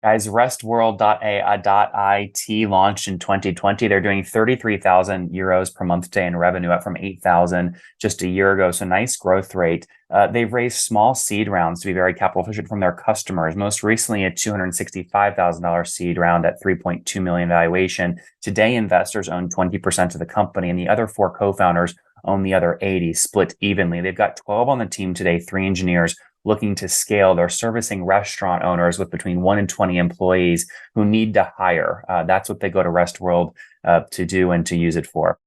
Guys, RestWorld.it launched in 2020. They're doing 33,000 euros per month day in revenue, up from 8,000 just a year ago. So nice growth rate. They've raised small seed rounds to be very capital efficient from their customers. Most recently, a $265,000 seed round at 3.2 million valuation. Today, investors own 20% of the company, and the other four co-founders own the other 80, split evenly. They've got 12 on the team today, three engineers looking to scale. They're servicing restaurant owners with between 1 and 20 employees who need to hire. That's what they go to RestWorld to do and to use it for.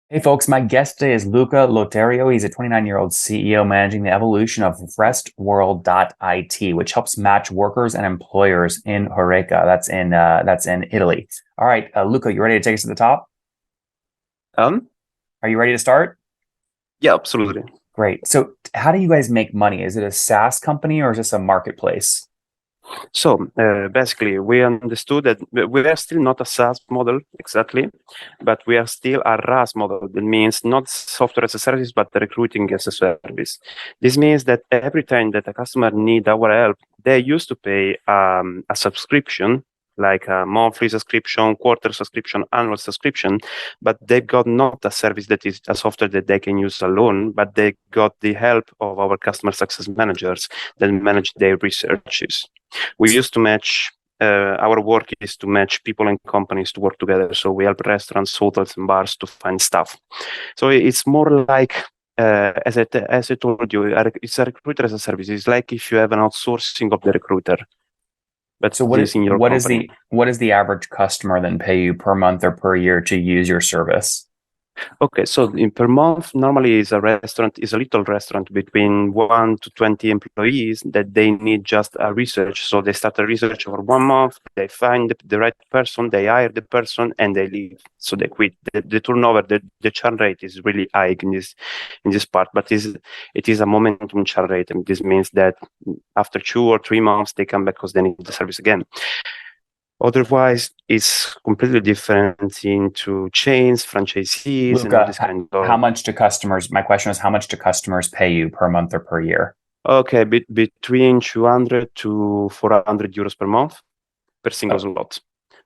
Hey, folks, my guest today is Luca Loterio. He's a 29-year-old CEO managing the evolution of RestWorld.it, which helps match workers and employers in Horeca. That's in Italy. All right, Luca, you ready to take us to the top? Um, Are you ready to start? yeah, absolutely. Great. So how do you guys make money? Is it a SaaS company or is this a marketplace? So basically, we understood that we are still not a SaaS model exactly, but we are still a RaaS model. That means not software as a service, but recruiting as a service. This means that every time that a customer needs our help, they used to pay a subscription, like a monthly subscription, quarter subscription, annual subscription, but they've got not a service that is a software that they can use alone, but they got the help of our customer success managers that manage their researches. We used to match, our work is to match people and companies to work together. So we help restaurants, hotels, and bars to find stuff. So it's more like, as I told you, it's a recruiter as a service. It's like if you have an outsourcing of the recruiter. But So this in your company. what does the average customer then pay you per month or per year to use your service? Okay, so per month, normally is a little restaurant between 1 to 20 employees that they need just a research. So they start a research for 1 month, they find the right person, they hire the person, and they leave. So they quit. The turnover, the churn rate is really high in this part, but it is a momentum churn rate, and this means that after 2 or 3 months they come back because they need the service again. Otherwise, it's completely different into chains, franchisees, and all this kind of. How much do customers, my question was, how much do customers pay you per month or per year? Okay, between 200 to 400 euros per month per single slot.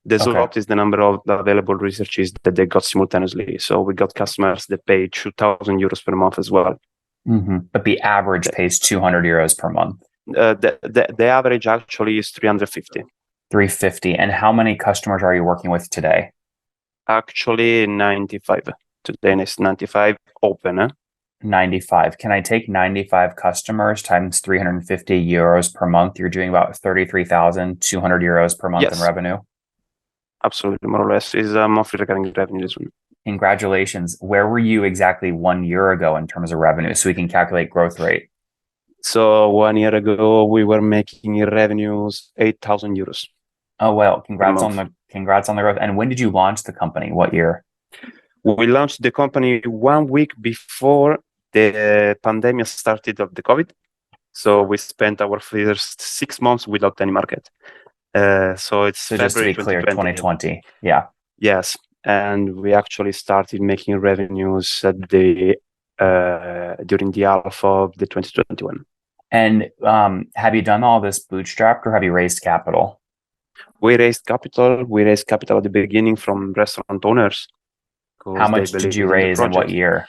The slot is the number of the available researches that they got simultaneously. So we got customers that pay 2,000 euros per month as well. But the average pays 200 euros per month. The average actually is 350. 350. And how many customers are you working with today? Actually, 95. Today is 95 open. 95. Can I take 95 customers times 350 euros per month? You're doing about 33,200 euros per month in revenue. Absolutely, more or less. Is a monthly recurring revenue this one. Congratulations. Where were you exactly 1 year ago in terms of revenue so we can calculate growth rate? So 1 year ago, we were making revenues 8,000 euros. Oh, well, congrats on the growth. And when did you launch the company? What year? We launched the company 1 week before the pandemic started of the COVID. So we spent our first 6 months without any market. So it's so just to be clear, 2020. Yeah. Yes. And we actually started making revenues at the during the half of the 2021. And have you done all this bootstrapped or have you raised capital? We raised capital. We raised capital at the beginning from restaurant owners. How much did you raise in what year?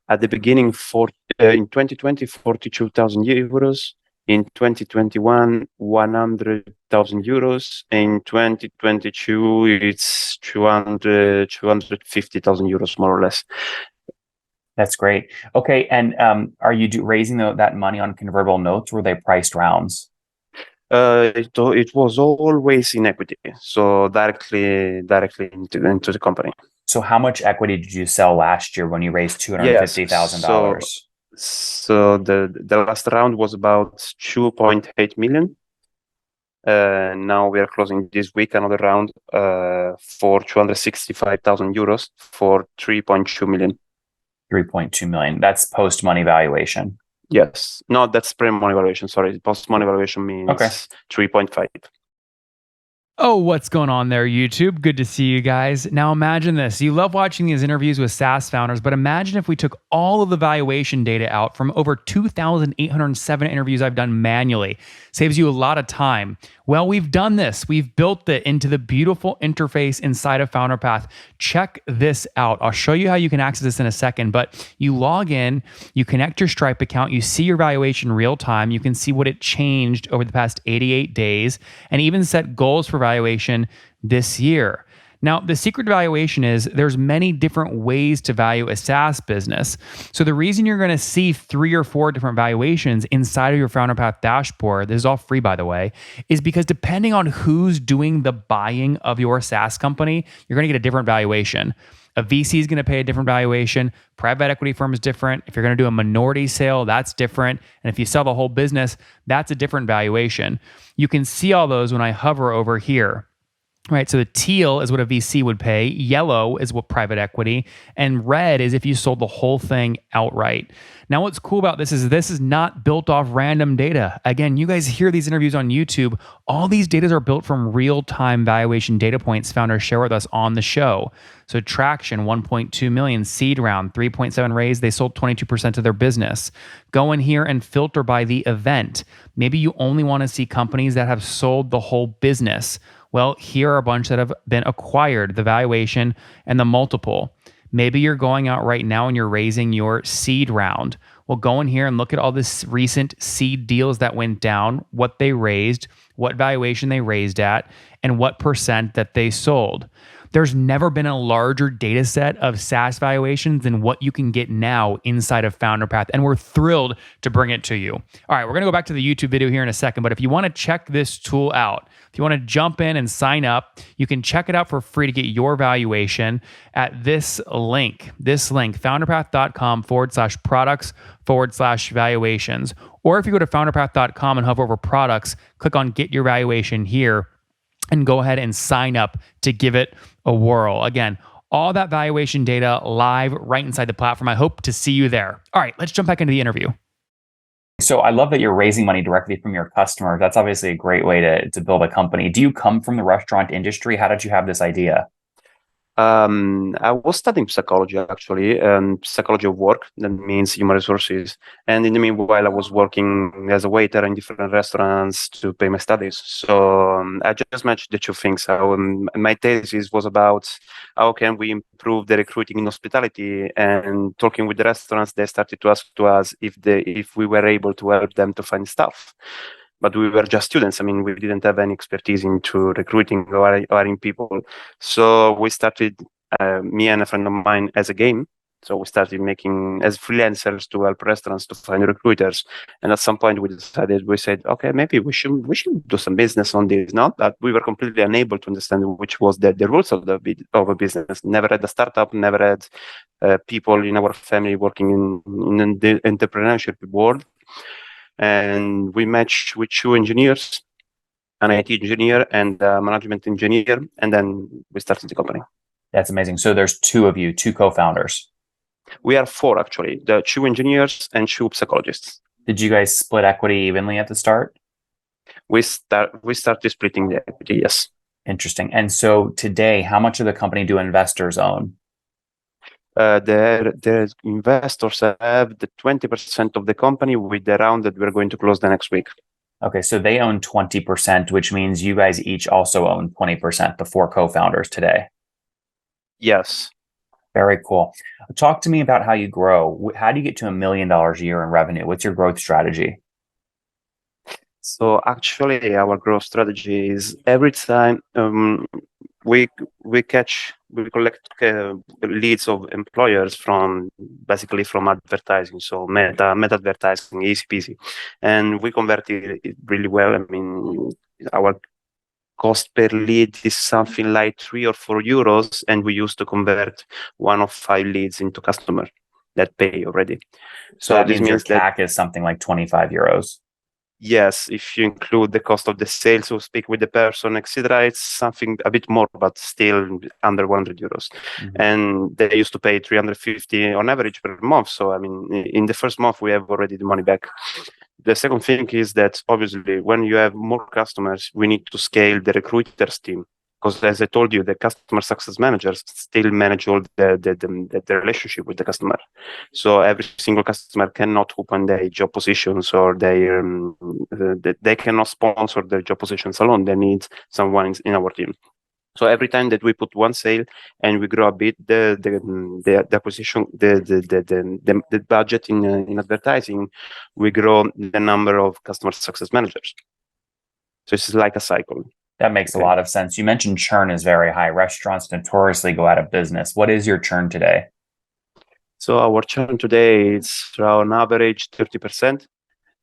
At the beginning, in 2020, 42,000 euros. In 2021, 100,000 euros. In 2022, it's 250,000 euros, more or less. That's great. Okay, and are you raising that money on convertible notes? Or were they priced rounds? It was always in equity, so directly into the company. So how much equity did you sell last year when you raised $250,000? So the last round was about 2.8 million. Now we are closing this week another round for 265,000 euros for 3.2 million. 3.2 million. That's post money valuation. Yes. No, that's pre-money valuation. Sorry. Post-money valuation means 3.5. Oh, what's going on there, YouTube? Good to see you guys. Now imagine this. You love watching these interviews with SaaS founders, but imagine if we took all of the valuation data out from over 2,807 interviews I've done manually. Saves you a lot of time. Well, we've done this. We've built it into the beautiful interface inside of FounderPath. Check this out. I'll show you how you can access this in a second, but you log in, you connect your Stripe account, you see your valuation real time, you can see what it changed over the past 88 days, and even set goals for valuation this year. Now, the secret to valuation is there's many different ways to value a SaaS business. So the reason you're going to see 3 or 4 different valuations inside of your FounderPath dashboard, this is all free by the way, is because depending on who's doing the buying of your SaaS company, you're going to get a different valuation. A VC is going to pay a different valuation. Private equity firm is different. If you're going to do a minority sale, that's different. And if you sell the whole business, that's a different valuation. You can see all those when I hover over here. Right, so the teal is what a VC would pay, yellow is what private equity, and red is if you sold the whole thing outright. Now, what's cool about this is not built off random data. Again, you guys hear these interviews on YouTube. All these data are built from real-time valuation data points founders share with us on the show. So traction, 1.2 million, seed round, 3.7 raise, they sold 22% of their business. Go in here and filter by the event. Maybe you only want to see companies that have sold the whole business. Well, here are a bunch that have been acquired, the valuation and the multiple. Maybe you're going out right now and you're raising your seed round. Well, go in here and look at all this recent seed deals that went down, what they raised, what valuation they raised at, and what percent that they sold. There's never been a larger data set of SaaS valuations than what you can get now inside of FounderPath, and we're thrilled to bring it to you. All right, we're going to go back to the YouTube video here in a second, but if you want to check this tool out, if you want to jump in and sign up, you can check it out for free to get your valuation at this link, founderpath.com/products/valuations. Or if you go to founderpath.com and hover over products, click on get your valuation here and go ahead and sign up to give it a whirl. Again, all that valuation data live right inside the platform. I hope to see you there. All right, let's jump back into the interview. So I love that you're raising money directly from your customers. That's obviously a great way to build a company. Do you come from the restaurant industry? How did you have this idea? I was studying psychology actually, and psychology of work. That means human resources. And in the meanwhile, I was working as a waiter in different restaurants to pay my studies. So I just matched the two things. My thesis was about how can we improve the recruiting in hospitality. And talking with the restaurants, they started to ask to us if we were able to help them to find staff. But we were just students. I mean, we didn't have any expertise into recruiting or in people. So we started, me and a friend of mine, as a game. So we started making as freelancers to help restaurants to find recruiters. And at some point we said, okay, maybe we should do some business on this. Not that we were completely unable to understand which was the rules of a business. Never had a startup, never had people in our family working in the entrepreneurship world. And we matched with 2 engineers, an IT engineer and a management engineer, and then we started the company. That's amazing. So there's 2 of you, 2 co-founders. We are 4 actually, the 2 engineers and 2 psychologists. Did you guys split equity evenly at the start? We started splitting the equity, yes. Interesting. And so today, how much of the company do investors own? The investors have the 20% of the company with the round that we're going to close the next week. Okay, so they own 20%, which means you guys each also own 20%, the 4 co-founders today. Yes. Very cool. Talk to me about how you grow. How do you get to $1 million a year in revenue? What's your growth strategy? So actually, our growth strategy is every time we collect leads of employers from advertising, so meta advertising, easy peasy, and we convert it really well. I mean, our cost per lead is something like 3 or 4 euros, and we used to convert 1 of 5 leads into customer that pay already. So that means your CAC is something like 25 euros. yes, if you include the cost of the sales, so speak with the person, etc., it's something a bit more, but still under 100 euros. And they used to pay 350 on average per month. So, I mean, in the first month, we have already the money back. The second thing is that obviously when you have more customers, we need to scale the recruiters team. Because as I told you, the customer success managers still manage all the relationship with the customer. So every single customer cannot open their job positions or they cannot sponsor their job positions alone. They need someone in our team. So every time that we put one sale and we grow a bit the acquisition, the budget in advertising, we grow the number of customer success managers. So it's like a cycle. That makes a lot of sense. You mentioned churn is very high. Restaurants notoriously go out of business. What is your churn today? So our churn today is around average 30%.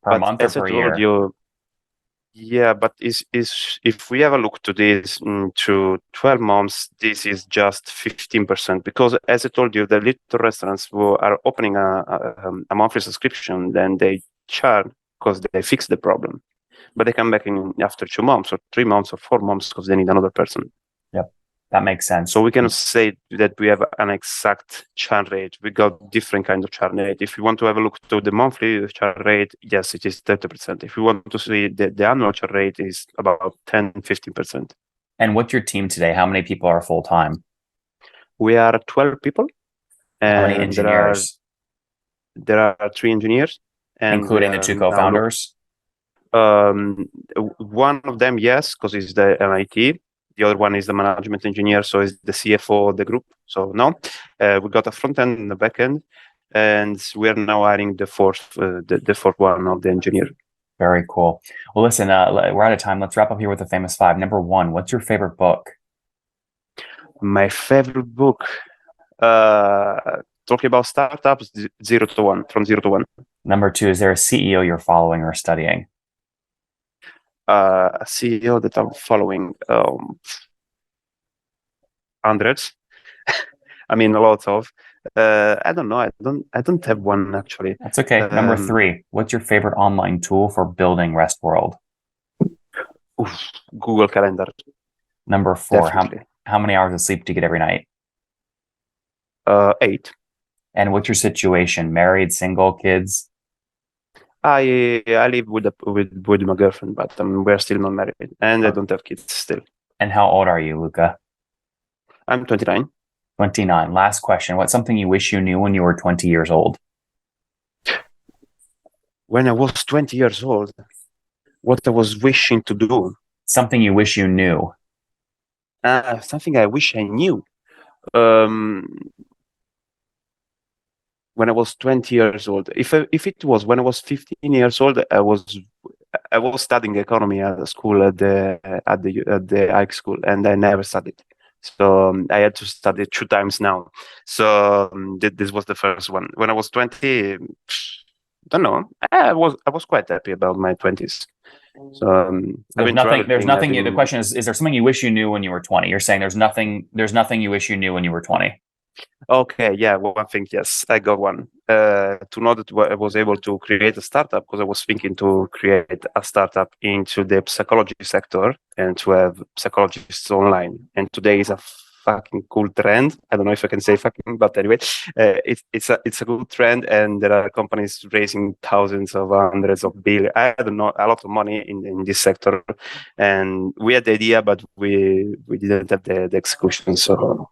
Per month or per year? Yeah, but if we have a look to this to 12 months, this is just 15%. Because as I told you, the little restaurants who are opening a monthly subscription, then they churn because they fix the problem. But they come back in after 2 months or 3 months or 4 months because they need another person. Yep, that makes sense. So we cannot say that we have an exact churn rate. We got different kind of churn rate. If you want to have a look to the monthly churn rate, yes, it is 30%. If you want to see the annual churn rate is about 10-15%. And what's your team today? How many people are full-time? We are 12 people. How many engineers? There are 3 engineers. And including the 2 co-founders? One of them, yes, because he's the MIT. The other one is the management engineer, so is the CFO of the group. So no, we got a front end and a back end, and we are now adding the fourth one of the engineer. Very cool. Well, listen, we're out of time. Let's wrap up here with the famous 5. Number 1, what's your favorite book? My favorite book, talking about startups, 0 to 1, from 0 to 1. Number 2, is there a CEO you're following or studying? A CEO that I'm following, hundreds. I mean, a lot of. I don't know. I don't have one actually. That's okay. Number 3, what's your favorite online tool for building REST-World? Google Calendar. Number 4, how many hours of sleep do you get every night? 8. And what's your situation? Married, single, kids? I live with my girlfriend, but we're still not married, and I don't have kids still. And how old are you, Luca? I'm 29. 29. Last question. What's something you wish you knew when you were 20 years old? When I was 20 years old, what I was wishing to do? Something you wish you knew. Something I wish I knew. When I was 20 years old. If it was when I was 15 years old, I was studying economy at school at the high school, and I never studied. So I had to study 2 times now. So this was the first one. When I was 20, I don't know. I was quite happy about my 20s. So there's nothing. The question is there something you wish you knew when you were 20? You're saying there's nothing you wish you knew when you were 20. Okay, yeah, one thing, yes, I got one. To know that I was able to create a startup, because I was thinking to create a startup into the psychology sector and to have psychologists online. And today is a fucking cool trend. I don't know if I can say fucking, but anyway, it's a good trend, and there are companies raising thousands of hundreds of billions. I don't know, a lot of money in this sector, and we had the idea, but we didn't have the execution. So.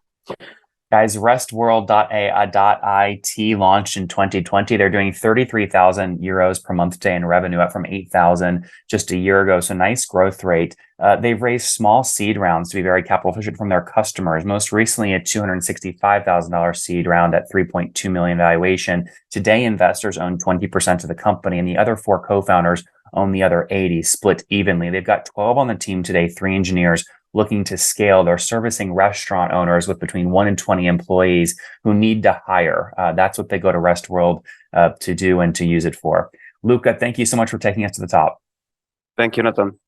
Guys, RESTworld.it launched in 2020. They're doing 33,000 euros per month today in revenue, up from 8,000 just a year ago. So nice growth rate. They've raised small seed rounds to be very capital efficient from their customers. Most recently, a $265,000 seed round at 3.2 million valuation. Today, investors own 20% of the company, and the other 4 co-founders own the other 80, split evenly. They've got 12 on the team today, 3 engineers looking to scale. They're servicing restaurant owners with between 1 and 20 employees who need to hire. That's what they go to RESTworld to do and to use it for. Luca, thank you so much for taking us to the top. Thank you, Nathan.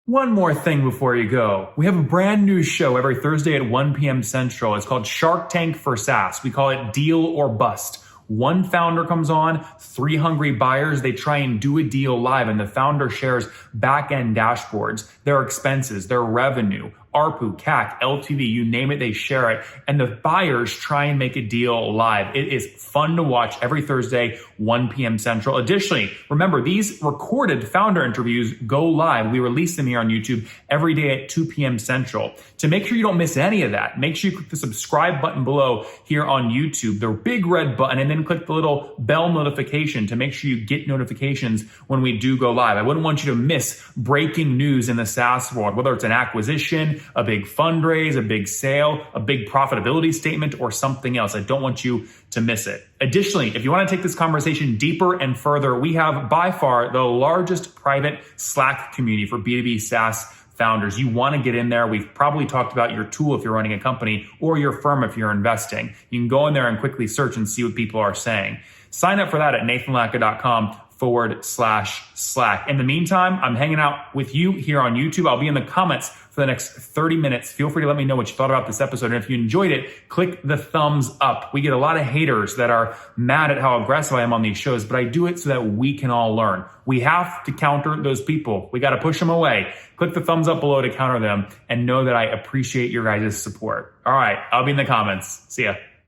One more thing before you go. We have a brand new show every Thursday at 1 p.m. Central. It's called Shark Tank for SaaS. We call it Deal or Bust. One founder comes on, 3 hungry buyers, they try and do a deal live, and the founder shares back-end dashboards, their expenses, their revenue, ARPU, CAC, LTV, you name it, they share it. And the buyers try and make a deal live. It is fun to watch every Thursday, 1 p.m. Central. Additionally, remember, these recorded founder interviews go live. We release them here on YouTube every day at 2 p.m. Central. To make sure you don't miss any of that, make sure you click the subscribe button below here on YouTube, the big red button, and then click the little bell notification to make sure you get notifications when we do go live. I wouldn't want you to miss breaking news in the SaaS world, whether it's an acquisition, a big fundraise, a big sale, a big profitability statement, or something else. I don't want you to miss it. Additionally, if you want to take this conversation deeper and further, we have by far the largest private Slack community for B2B SaaS founders. You want to get in there. We've probably talked about your tool if you're running a company, or your firm if you're investing. You can go in there and quickly search and see what people are saying. Sign up for that at nathanlatka.com/Slack. In the meantime, I'm hanging out with you here on YouTube. I'll be in the comments for the next 30 minutes. Feel free to let me know what you thought about this episode. And if you enjoyed it, click the thumbs up. We get a lot of haters that are mad at how aggressive I am on these shows, but I do it so that we can all learn. We have to counter those people. We got to push them away. Click the thumbs up below to counter them, and know that I appreciate your guys' support. All right, I'll be in the comments. See ya.